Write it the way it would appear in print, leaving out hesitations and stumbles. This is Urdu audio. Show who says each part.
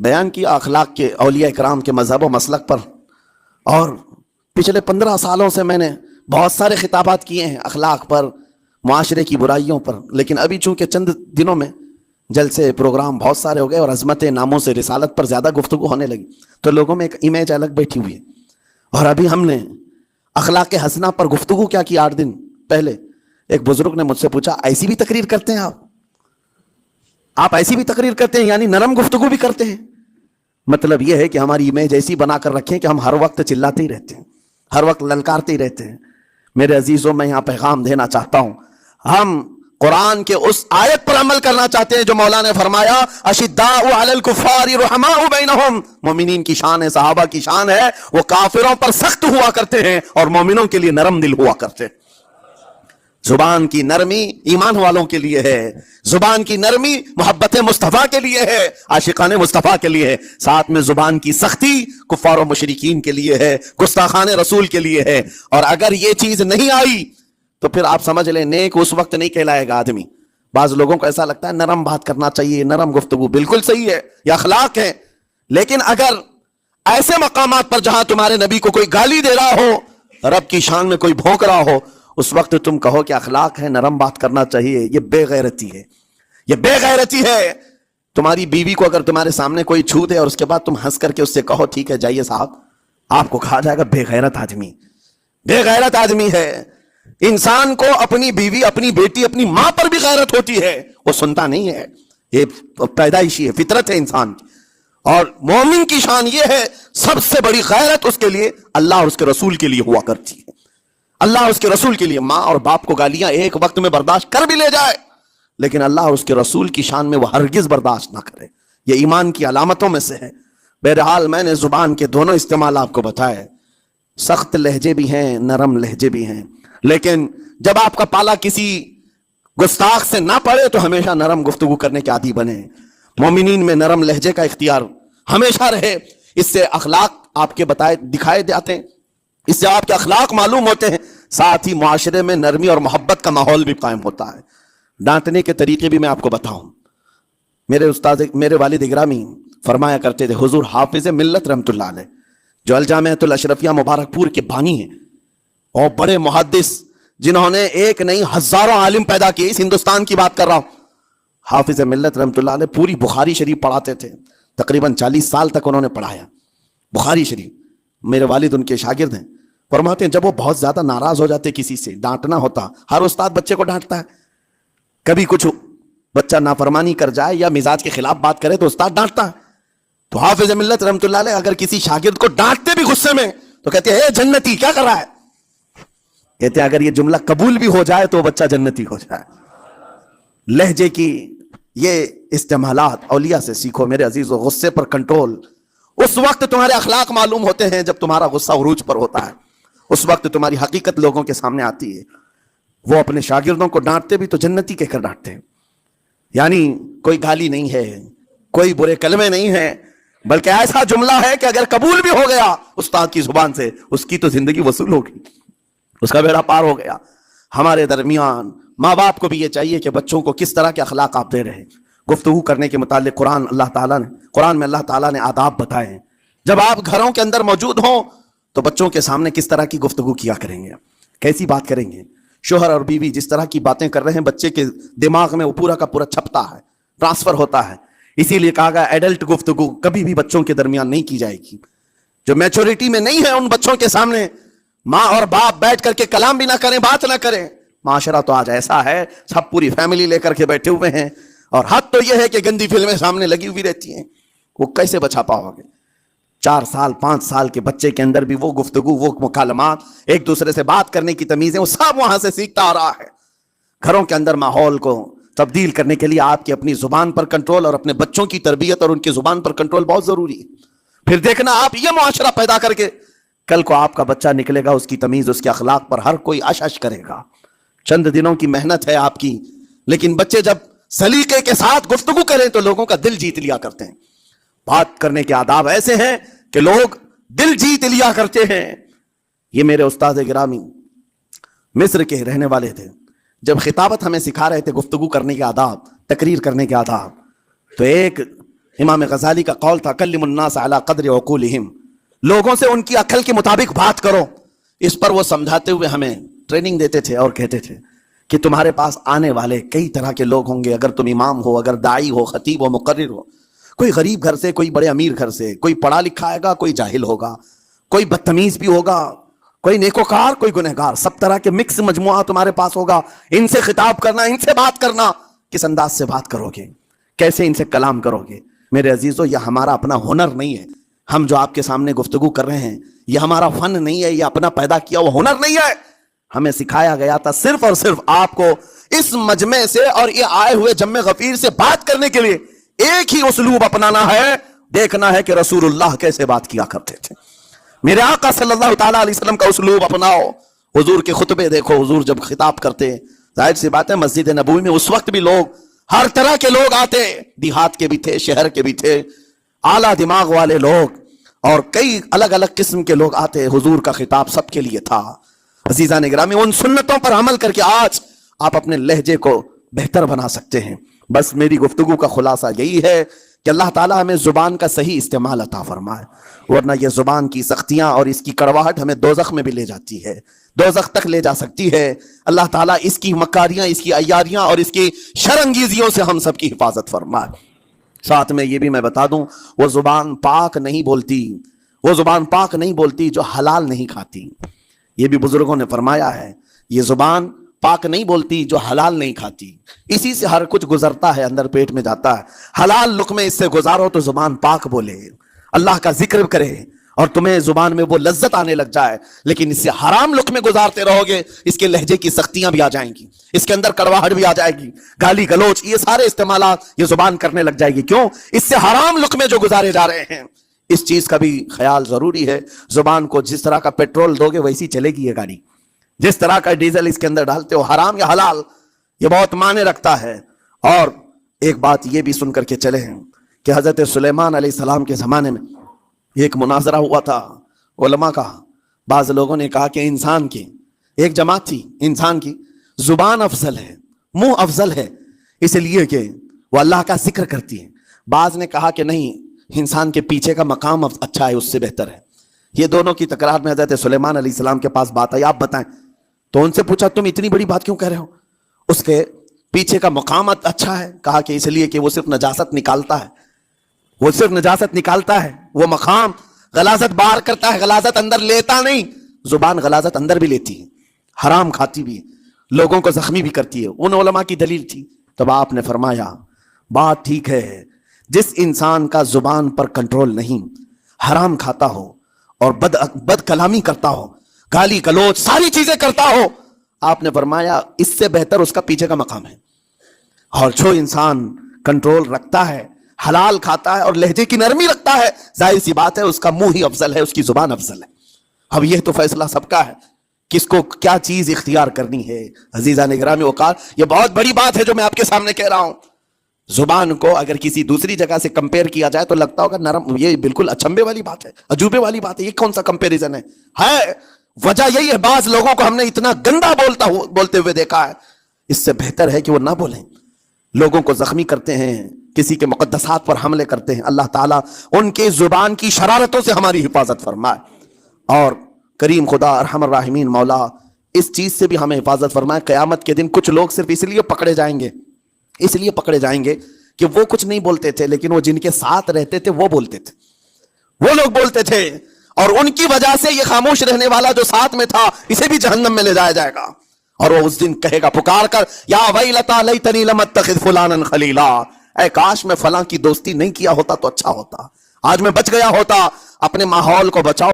Speaker 1: بیان کیا اخلاق کے اولیاء کرام کے مذہب و مسلک پر، اور پچھلے 15 سالوں سے میں نے بہت سارے خطابات کیے ہیں اخلاق پر، معاشرے کی برائیوں پر، لیکن ابھی چونکہ چند دنوں میں جلسے پروگرام بہت سارے ہو گئے اور عظمت ناموں سے رسالت پر زیادہ گفتگو ہونے لگی، تو لوگوں میں ایک امیج الگ بیٹھی ہوئی ہے۔ اور ابھی ہم نے اخلاق حسنہ پر گفتگو کیا کی 8 دن پہلے ایک بزرگ نے مجھ سے پوچھا ایسی بھی تقریر کرتے ہیں آپ ایسی بھی تقریر کرتے ہیں، یعنی نرم گفتگو بھی کرتے ہیں؟ مطلب یہ ہے کہ ہماری امیج ایسی بنا کر رکھیں کہ ہم ہر وقت چلاتے ہی رہتے ہیں، ہر وقت للکارتے ہی رہتے ہیں۔ میرے عزیزوں، میں یہاں پیغام دینا چاہتا ہوں، ہم قرآن کے اس آیت پر عمل کرنا چاہتے ہیں جو مولا نے فرمایا اشداء علی الکفار رحماء بینہم، مومنین کی شان ہے، صحابہ کی شان ہے، وہ کافروں پر سخت ہوا کرتے ہیں اور مومنوں کے لیے نرم دل ہوا کرتے ہیں۔ زبان کی نرمی ایمان والوں کے لیے ہے، زبان کی نرمی محبت مصطفیٰ کے لیے ہے، عاشقان مصطفیٰ کے لیے ہے، ساتھ میں زبان کی سختی کفار و مشرکین کے لیے ہے، گستاخان رسول کے لیے ہے۔ اور اگر یہ چیز نہیں آئی تو پھر آپ سمجھ لیں نیک اس وقت نہیں کہلائے گا آدمی۔ بعض لوگوں کو ایسا لگتا ہے نرم بات کرنا چاہیے، نرم گفتگو، بالکل صحیح ہے، یہ اخلاق ہے، لیکن اگر ایسے مقامات پر جہاں تمہارے نبی کو کوئی گالی دے رہا ہو، رب کی شان میں کوئی بھونک رہا ہو، اس وقت تم کہو کہ اخلاق ہے، نرم بات کرنا چاہیے، یہ بے غیرتی ہے، یہ بے غیرتی ہے۔ تمہاری بیوی کو اگر تمہارے سامنے کوئی چھو دے اور اس کے بعد تم ہنس کر کے اس سے کہو ٹھیک ہے جائیے صاحب، آپ کو کہا جائے گا بے غیرت آدمی، بے غیرت آدمی ہے۔ انسان کو اپنی بیوی، اپنی بیٹی، اپنی ماں پر بھی غیرت ہوتی ہے، وہ سنتا نہیں ہے، یہ پیدائشی ہے، فطرت ہے انسان کی۔ اور مومن کی شان یہ ہے سب سے بڑی غیرت اس کے لیے اللہ اور اس کے رسول کے لیے ہوا کرتی ہے، اللہ اور اس کے رسول کے لیے۔ ماں اور باپ کو گالیاں ایک وقت میں برداشت کر بھی لے جائے، لیکن اللہ اور اس کے رسول کی شان میں وہ ہرگز برداشت نہ کرے، یہ ایمان کی علامتوں میں سے ہے۔ بہرحال میں نے زبان کے دونوں استعمال آپ کو بتائے، سخت لہجے بھی ہیں، نرم لہجے بھی ہیں، لیکن جب آپ کا پالا کسی گستاخ سے نہ پڑے تو ہمیشہ نرم گفتگو کرنے کے عادی بنے۔ مومنین میں نرم لہجے کا اختیار ہمیشہ رہے، اس سے اخلاق آپ کے بتائے دکھائے جاتے ہیں، اس سے آپ کے اخلاق معلوم ہوتے ہیں، ساتھ ہی معاشرے میں نرمی اور محبت کا ماحول بھی قائم ہوتا ہے۔ ڈانٹنے کے طریقے بھی میں آپ کو بتاؤں، میرے والد گرامی فرمایا کرتے تھے، حضور حافظ ملت رحمت اللہ علیہ جو الجامعۃ الاشرفیہ مبارک پور کے بانی ہیں اور بڑے محدث جنہوں نے ایک نہیں ہزاروں عالم پیدا کیے، اس ہندوستان کی بات کر رہا ہوں، حافظ ملت رحمت اللہ علیہ پوری بخاری شریف پڑھاتے تھے، تقریباً 40 سال تک انہوں نے پڑھایا بخاری شریف۔ میرے والد ان کے شاگرد ہیں، فرماتے ہیں جب وہ بہت زیادہ ناراض ہو جاتے کسی سے، ڈانٹنا ہوتا، ہر استاد بچے کو ڈانٹتا ہے، کبھی کچھ بچہ نافرمانی کر جائے یا مزاج کے خلاف بات کرے تو استاد ڈانٹتا ہے، تو حافظ ملت رحمت اللہ علیہ اگر کسی شاگرد کو ڈانٹتے بھی غصے میں تو کہتے ہیں اے جنتی کیا کر رہا ہے، کہتے ہیں اگر یہ جملہ قبول بھی ہو جائے تو وہ بچہ جنتی ہو جائے۔ لہجے کی یہ استعمالات اولیاء سے سیکھو میرے عزیزو۔ غصے پر کنٹرول اس وقت تمہارے اخلاق معلوم ہوتے ہیں جب تمہارا غصہ عروج پر ہوتا ہے، اس وقت تمہاری حقیقت لوگوں کے سامنے آتی ہے۔ وہ اپنے شاگردوں کو ڈانٹتے بھی تو جنتی کہہ کر ڈانٹتے ہیں، یعنی کوئی گالی نہیں ہے، کوئی برے کلمے نہیں ہیں، بلکہ ایسا جملہ ہے کہ اگر قبول بھی ہو گیا استاد کی زبان سے، اس کی تو زندگی وصول ہوگی، اس کا بیڑا پار ہو گیا۔ ہمارے درمیان ماں باپ کو بھی یہ چاہیے کہ بچوں کو کس طرح کے اخلاق آپ دے رہے ہیں۔ گفتگو کرنے کے متعلق قرآن میں اللہ تعالیٰ نے آداب بتائے ہیں، جب آپ گھروں کے اندر موجود ہوں تو بچوں کے سامنے کس طرح کی گفتگو کیا کریں گے، کیسی بات کریں گے۔ شوہر اور بیوی جس طرح کی باتیں کر رہے ہیں بچے کے دماغ میں وہ پورا کا پورا چھپتا ہے، ٹرانسفر ہوتا ہے، اسی لیے کہا گیا ایڈلٹ گفتگو کبھی بھی بچوں کے درمیان نہیں کی جائے گی۔ جو میچورٹی میں نہیں ہے ان بچوں کے سامنے ماں اور باپ بیٹھ کر کے کلام بھی نہ کریں، بات نہ کریں۔ معاشرہ تو آج ایسا ہے، سب پوری فیملی لے کر کے بیٹھے ہوئے ہیں، اور حد تو یہ ہے کہ گندی فلمیں سامنے لگی ہوئی رہتی ہیں، وہ کیسے بچا پاؤ گے؟ 4 سال 5 سال کے بچے کے اندر بھی وہ گفتگو، وہ مکالمات، ایک دوسرے سے بات کرنے کی تمیزیں، وہ سب وہاں سے سیکھتا آ رہا ہے۔ گھروں کے اندر ماحول کو تبدیل کرنے کے لیے آپ کی اپنی زبان پر کنٹرول اور اپنے بچوں کی تربیت اور ان کی زبان پر کنٹرول بہت ضروری ہے۔ پھر دیکھنا آپ یہ معاشرہ پیدا کر کے کل کو آپ کا بچہ نکلے گا، اس کی تمیز، اس کے اخلاق پر ہر کوئی اش کرے گا۔ چند دنوں کی محنت ہے آپ کی، لیکن بچے جب سلیقے کے ساتھ گفتگو کریں تو لوگوں کا دل جیت لیا کرتے ہیں۔ بات کرنے کے آداب ایسے ہیں کہ لوگ دل جیت لیا کرتے ہیں۔ یہ میرے استاد گرامی مصر کے رہنے والے تھے، جب خطابت ہمیں سکھا رہے تھے گفتگو کرنے کے آداب، تقریر کرنے کے آداب، تو ایک امام غزالی کا قول تھا کلم الناس علی قدر عقولہم، لوگوں سے ان کی عقل کے مطابق بات کرو. اس پر وہ سمجھاتے ہوئے ہمیں ٹریننگ دیتے تھے اور کہتے تھے کہ تمہارے پاس آنے والے کئی طرح کے لوگ ہوں گے. اگر تم امام ہو، اگر داعی ہو، خطیب ہو، مقرر ہو، کوئی غریب گھر سے، کوئی بڑے امیر گھر سے، کوئی پڑھا لکھا آئے گا، کوئی جاہل ہوگا، کوئی بدتمیز بھی ہوگا، کوئی نیکوکار، کوئی گنہگار، سب طرح کے مکس مجموعہ تمہارے پاس ہوگا. ان سے خطاب کرنا، ان سے بات کرنا، کس انداز سے بات کرو گے، کیسے ان سے کلام کرو گے. میرے عزیزو، یہ ہمارا اپنا ہنر نہیں ہے. ہم جو آپ کے سامنے گفتگو کر رہے ہیں یہ ہمارا فن نہیں ہے، یہ اپنا پیدا کیا وہ ہنر نہیں ہے. ہمیں سکھایا گیا تھا صرف اور صرف آپ کو اس مجمع سے اور یہ آئے ہوئے جمع غفیر سے بات کرنے کے لیے ایک ہی اسلوب اپنانا ہے، دیکھنا ہے کہ رسول اللہ کیسے بات کیا کرتے تھے. میرے آقا صلی اللہ تعالیٰ علیہ وسلم کا اسلوب اپناؤ. حضور کے خطبے دیکھو، حضور جب خطاب کرتے، ظاہر سی بات ہے مسجد نبوی میں اس وقت بھی لوگ، ہر طرح کے لوگ آتے، دیہات کے بھی تھے، شہر کے بھی تھے، اعلیٰ دماغ والے لوگ اور کئی الگ الگ قسم کے لوگ آتے. حضور کا خطاب سب کے لیے تھا. عزیزان گرامی، ان سنتوں پر عمل کر کے آج آپ اپنے لہجے کو بہتر بنا سکتے ہیں. بس میری گفتگو کا خلاصہ یہی ہے کہ اللہ تعالیٰ ہمیں زبان کا صحیح استعمال عطا فرمائے، ورنہ یہ زبان کی سختیاں اور اس کی کڑواہٹ ہمیں دوزخ میں بھی لے جاتی ہے، دوزخ تک لے جا سکتی ہے. اللہ تعالیٰ اس کی مکاریاں، اس کی عیاریاں اور اس کی شرانگیزیوں سے ہم سب کی حفاظت فرمائے. ساتھ میں یہ بھی میں بتا دوں، وہ زبان پاک نہیں بولتی، وہ زبان پاک نہیں بولتی جو حلال نہیں کھاتی. یہ بھی بزرگوں نے فرمایا ہے، یہ زبان پاک نہیں بولتی جو حلال نہیں کھاتی. اسی سے ہر کچھ گزرتا ہے، اندر پیٹ میں جاتا ہے. حلال لقمے اس سے گزارو تو زبان پاک بولے، اللہ کا ذکر کرے اور تمہیں زبان میں وہ لذت آنے لگ جائے. لیکن اس سے حرام لقمے گزارتے رہو گے، اس کے لہجے کی سختیاں بھی آ جائیں گی، اس کے اندر کڑواہٹ بھی آ جائے گی، گالی گلوچ، یہ سارے استعمالات یہ زبان کرنے لگ جائے گی. کیوں؟ اس سے حرام لقمے جو گزارے جا رہے ہیں. اس چیز کا بھی خیال ضروری ہے. زبان کو جس طرح کا پیٹرول دو گے ویسی چلے گی یہ گاڑی، جس طرح کا ڈیزل اس کے اندر ڈالتے ہو، حرام یا حلال، یہ بہت معنی رکھتا ہے. اور ایک بات یہ بھی سن کر کے چلے ہیں کہ حضرت سلیمان علیہ السلام کے زمانے میں ایک مناظرہ ہوا تھا علماء کا. بعض لوگوں نے کہا کہ انسان کی ایک جماعت تھی، انسان کی زبان افضل ہے، منہ افضل ہے، اس لیے کہ وہ اللہ کا ذکر کرتی ہے. بعض نے کہا کہ نہیں، انسان کے پیچھے کا مقام اچھا ہے، اس سے بہتر ہے. یہ دونوں کی تکرار میں حضرت سلیمان علیہ السلام کے پاس بات آئی، آپ بتائیں. تو ان سے پوچھا تم اتنی بڑی بات کیوں کہہ رہے ہو؟ اس کے پیچھے کا مقام اچھا ہے. کہا کہ اس لیے کہ وہ صرف نجاست نکالتا ہے، وہ صرف نجاست نکالتا ہے، وہ مقام غلاظت باہر کرتا ہے، غلاظت اندر لیتا نہیں. زبان غلاظت اندر بھی لیتی ہے، حرام کھاتی بھی، لوگوں کو زخمی بھی کرتی ہے. ان علماء کی دلیل تھی. تب آپ نے فرمایا بات ٹھیک ہے، جس انسان کا زبان پر کنٹرول نہیں، حرام کھاتا ہو اور بد کلامی کرتا ہو، گالی گلوچ ساری چیزیں کرتا ہو، آپ نے فرمایا اس سے بہتر اس کا پیچھے کا مقام ہے. اور جو انسان کنٹرول رکھتا ہے، حلال کھاتا ہے اور لہجے کی نرمی رکھتا ہے، ظاہر سی بات ہے اس کا منہ ہی افضل ہے، اس کی زبان افضل ہے. اب یہ تو فیصلہ سب کا ہے، کس کو کیا چیز اختیار کرنی ہے. عزیزان گرامی اوقات، یہ بہت بڑی بات ہے جو میں آپ کے سامنے کہہ رہا ہوں. زبان کو اگر کسی دوسری جگہ سے کمپیئر کیا جائے تو لگتا ہوگا نرم، یہ بالکل اچنبے والی بات ہے، عجوبے والی بات ہے، یہ کون سا کمپیریزن ہے. وجہ یہی ہے، بعض لوگوں کو ہم نے اتنا گندا بولتے ہوئے دیکھا ہے، اس سے بہتر ہے کہ وہ نہ بولیں. لوگوں کو زخمی کرتے ہیں، کسی کے مقدسات پر حملے کرتے ہیں. اللہ تعالیٰ ان کے زبان کی شرارتوں سے ہماری حفاظت فرمائے. اور کریم خدا ارحم الراحمین مولا اس چیز سے بھی ہمیں حفاظت فرمائے. قیامت کے دن کچھ لوگ صرف اس لیے پکڑے جائیں گے کہ وہ کچھ نہیں بولتے تھے، لیکن وہ جن کے ساتھ رہتے تھے وہ بولتے تھے، وہ لوگ بولتے تھے، اور ان کی وجہ سے یہ خاموش رہنے والا جو ساتھ میں تھا اسے بھی جہنم میں لے جایا جائے گا. اور وہ اس دن کہے گا پکار کر، یا ویلتا لیتنی لم اتخذ فلانا خلیلا، اے کاش میں فلاں کی دوستی نہیں کیا ہوتا تو اچھا ہوتا، آج میں بچ گیا ہوتا. اپنے ماحول کو بچاؤ.